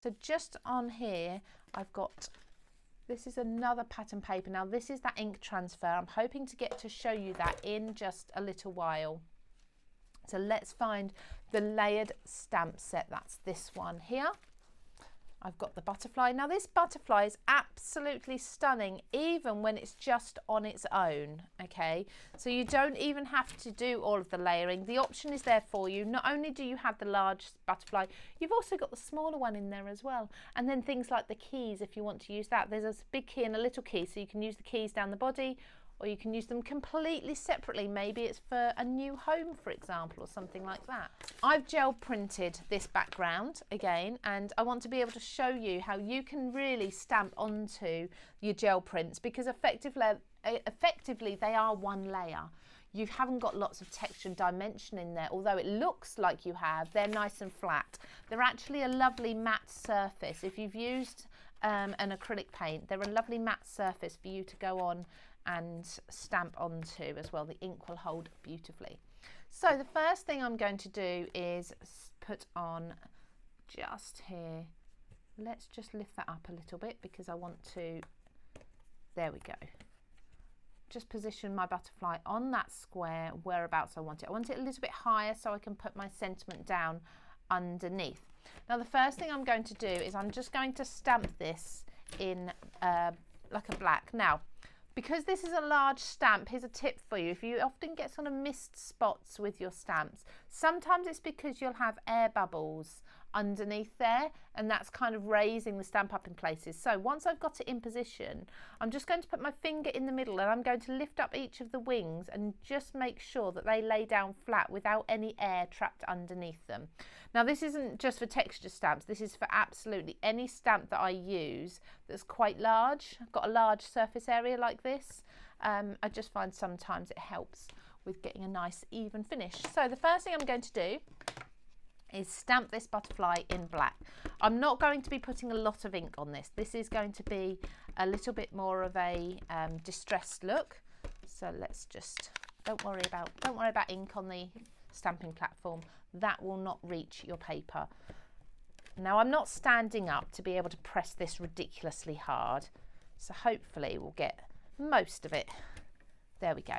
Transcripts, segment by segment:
So just on here, I've got, this is another pattern paper. Now this is that ink transfer. I'm hoping to get to show you that in just a little while. So let's find the layered stamp set. That's this one here. I've got the butterfly. Now this butterfly is absolutely stunning even when it's just on its own, okay? So you don't even have to do all of the layering. The option is there for you. Not only do you have the large butterfly, you've also got the smaller one in there as well. And then things like the keys, if you want to use that. There's a big key and a little key, so you can use the keys down the body, or you can use them completely separately. Maybe it's for a new home, for example, or something like that. I've gel printed this background again, and I want to be able to show you how you can really stamp onto your gel prints, because effectively they are one layer. You haven't got lots of texture and dimension in there, although it looks like you have. They're nice and flat. They're actually a lovely matte surface. If you've used an acrylic paint, they're a lovely matte surface for you to go on and stamp onto as well. The ink will hold beautifully. So the first thing I'm going to do is put on just here. Let's just lift that up a little bit because I want to, there we go. Just position my butterfly on that square whereabouts I want it. I want it a little bit higher so I can put my sentiment down underneath. Now the first thing I'm going to do is I'm just going to stamp this in like a black. Now, because this is a large stamp, here's a tip for you. If you often get sort of mist spots with your stamps, sometimes it's because you'll have air bubbles underneath there, and that's kind of raising the stamp up in places. So once I've got it in position, I'm just going to put my finger in the middle and I'm going to lift up each of the wings and just make sure that they lay down flat without any air trapped underneath them. Now this isn't just for texture stamps, this is for absolutely any stamp that I use that's quite large. I've got a large surface area like this. I just find sometimes it helps with getting a nice even finish. So the first thing I'm going to do is stamp this butterfly in black. I'm not going to be putting a lot of ink on this. This is going to be a little bit more of a distressed look. So let's just, don't worry about ink on the stamping platform. That will not reach your paper. Now I'm not standing up to be able to press this ridiculously hard. So hopefully we'll get most of it. There we go.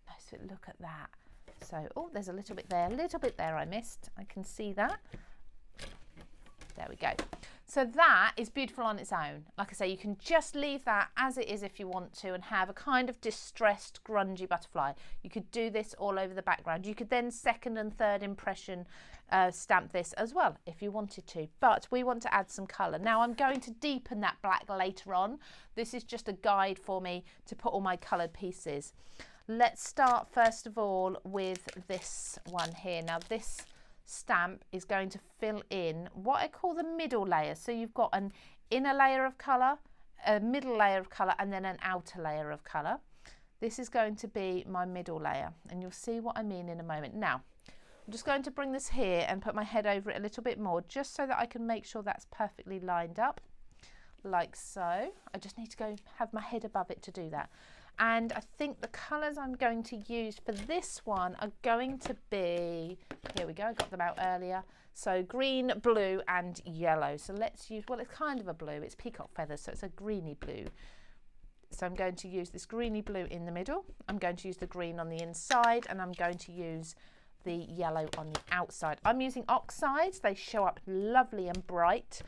Most of it, look at that. So, oh, there's a little bit there I missed. I can see that. There we go. So that is beautiful on its own. Like I say, you can just leave that as it is if you want to and have a kind of distressed, grungy butterfly. You could do this all over the background. You could then second and third impression stamp this as well if you wanted to. But we want to add some colour. Now I'm going to deepen that black later on. This is just a guide for me to put all my coloured pieces. Let's start first of all with this one here. Now this stamp is going to fill in what I call the middle layer. So you've got an inner layer of colour, a middle layer of colour, and then an outer layer of colour. This is going to be my middle layer, and you'll see what I mean in a moment. Now, I'm just going to bring this here and put my head over it a little bit more, just so that I can make sure that's perfectly lined up, like so. I just need to go have my head above it to do that. And I think the colours I'm going to use for this one are going to be, here we go, I got them out earlier. So green, blue and yellow. So let's use, well, it's kind of a blue, it's peacock feathers, so it's a greeny blue. So I'm going to use this greeny blue in the middle. I'm going to use the green on the inside, and I'm going to use the yellow on the outside. I'm using oxides, they show up lovely and bright.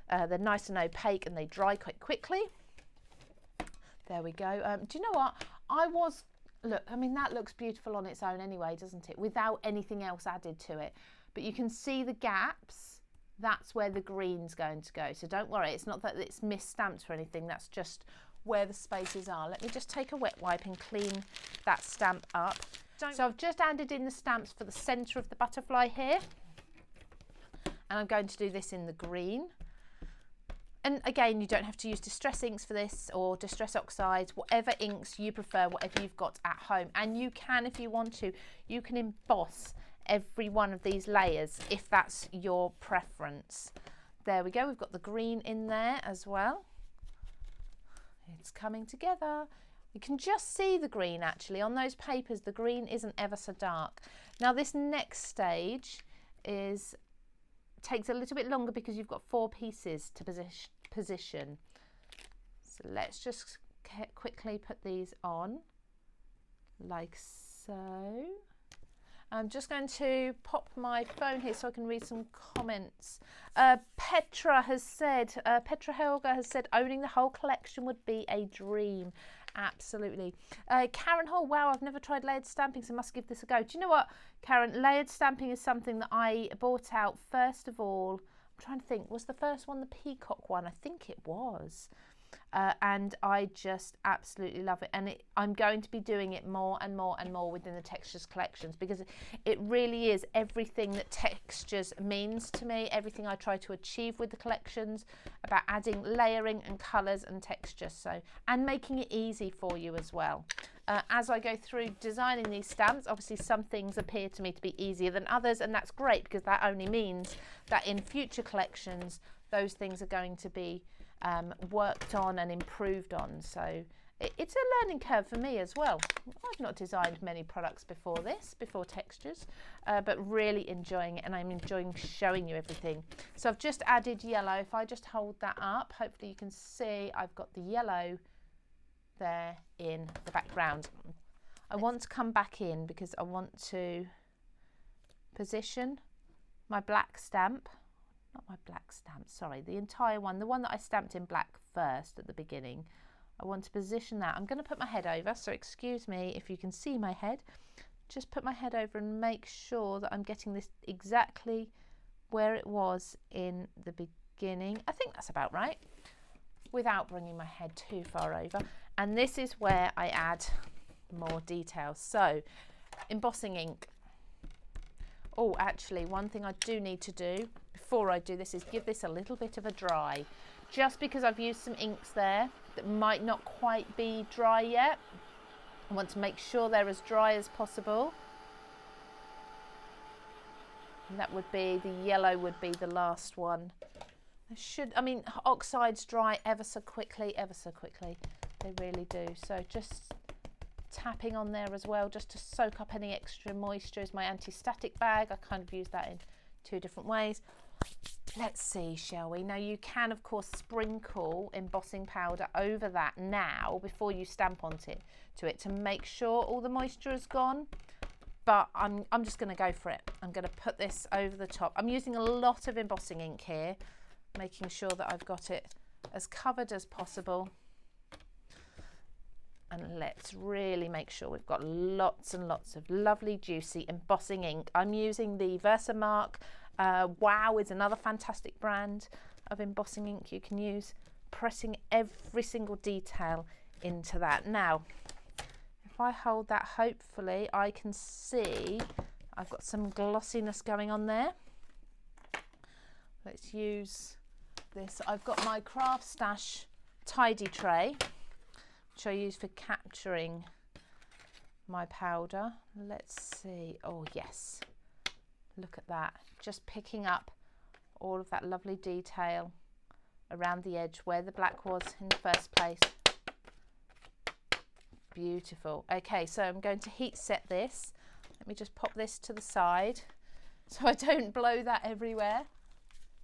They're nice and opaque and they dry quite quickly. There we go. Do you know what? Look, I mean, that looks beautiful on its own anyway, doesn't it? Without anything else added to it. But you can see the gaps. That's where the green's going to go. So don't worry, it's not that it's misstamped or anything. That's just where the spaces are. Let me just take a wet wipe and clean that stamp up. So I've just added in the stamps for the centre of the butterfly here. And I'm going to do this in the green. And again, you don't have to use distress inks for this or distress oxides, whatever inks you prefer, whatever you've got at home. And you can, if you want to, you can emboss every one of these layers if that's your preference. There we go, we've got the green in there as well. It's coming together. You can just see the green actually. On those papers, the green isn't ever so dark. Now this next stage is takes a little bit longer because you've got 4 pieces to position. So let's just quickly put these on like so. I'm just going to pop my phone here so I can read some comments. Petra Helga has said, owning the whole collection would be a dream. Absolutely. Karen Hall, wow, I've never tried layered stamping, so must give this a go. Do you know what, Karen? Layered stamping is something that I bought out first of all. I'm trying to think, was the first one the peacock one? I think it was. And I just absolutely love it, and I'm going to be doing it more and more and more within the textures collections, because it really is everything that textures means to me, everything I try to achieve with the collections, about adding layering and colours and textures, so, and making it easy for you as well. As I go through designing these stamps, obviously some things appear to me to be easier than others, and that's great, because that only means that in future collections those things are going to be worked on and improved on. So it's a learning curve for me as well. I've not designed many products before textures, but really enjoying it, and I'm enjoying showing you everything. So I've just added yellow. If I just hold that up, hopefully you can see I've got the yellow there in the background. I want to come back in because I want to position my black stamp. Not my black stamp, sorry, the entire one, the one that I stamped in black first at the beginning. I want to position that. I'm going to put my head over, so excuse me if you can see my head. Just put my head over and make sure that I'm getting this exactly where it was in the beginning. I think that's about right, without bringing my head too far over. And this is where I add more details. So, embossing ink. Oh, actually, one thing I do need to do before I do this is give this a little bit of a dry. Just because I've used some inks there that might not quite be dry yet. I want to make sure they're as dry as possible. And that would be, the yellow would be the last one. I mean, oxides dry ever so quickly, They really do. So just tapping on there as well, just to soak up any extra moisture. Is my anti-static bag. I kind of use that in 2 different ways. Let's see, shall we? Now you can of course sprinkle embossing powder over that now before you stamp onto it to make sure all the moisture is gone, but I'm just going to go for it. I'm going to put this over the top. I'm using a lot of embossing ink here, making sure that I've got it as covered as possible. And let's really make sure we've got lots and lots of lovely, juicy embossing ink. I'm using the Versamark. Wow is another fantastic brand of embossing ink you can use, pressing every single detail into that. Now, if I hold that, hopefully I can see I've got some glossiness going on there. Let's use this. I've got my CraftStash tidy tray, which I use for capturing my powder. Let's see. Oh yes, look at that, just picking up all of that lovely detail around the edge where the black was in the first place. Beautiful. Okay, so I'm going to heat set this. Let me just pop this to the side so I don't blow that everywhere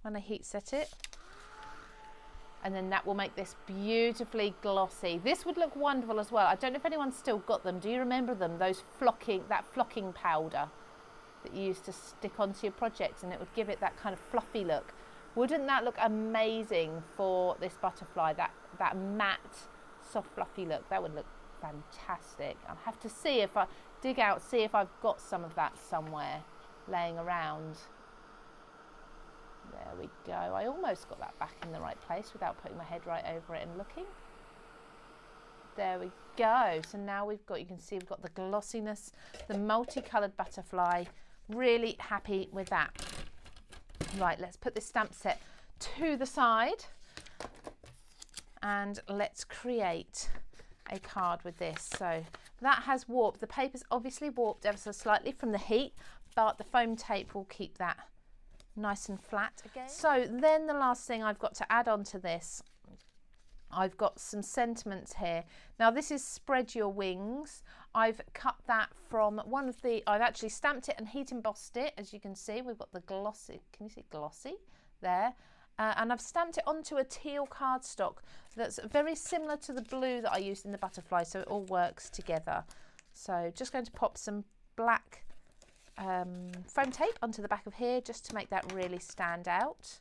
when I heat set it. And then that will make this beautifully glossy. This would look wonderful as well. I don't know if anyone's still got them. Do you remember them? Those that flocking powder that you used to stick onto your projects, and it would give it that kind of fluffy look. Wouldn't that look amazing for this butterfly? That matte, soft, fluffy look. That would look fantastic. I'll have to see if I dig out, see if I've got some of that somewhere laying around. There we go. I almost got that back in the right place without putting my head right over it and looking. There we go. So now we've got, you can see we've got the glossiness, the multicolored butterfly. Really happy with that. Right, let's put this stamp set to the side and let's create a card with this. So that has warped. The paper's obviously warped ever so slightly from the heat, but the foam tape will keep that nice and flat again. So then the last thing I've got to add on to this, I've got some sentiments here. Now this is Spread Your Wings. I've cut that from one of the, I've actually stamped it and heat embossed it. As you can see, we've got the glossy, can you see glossy there? And I've stamped it onto a teal cardstock that's very similar to the blue that I used in the butterfly, so it all works together. So just going to pop some black foam tape onto the back of here just to make that really stand out.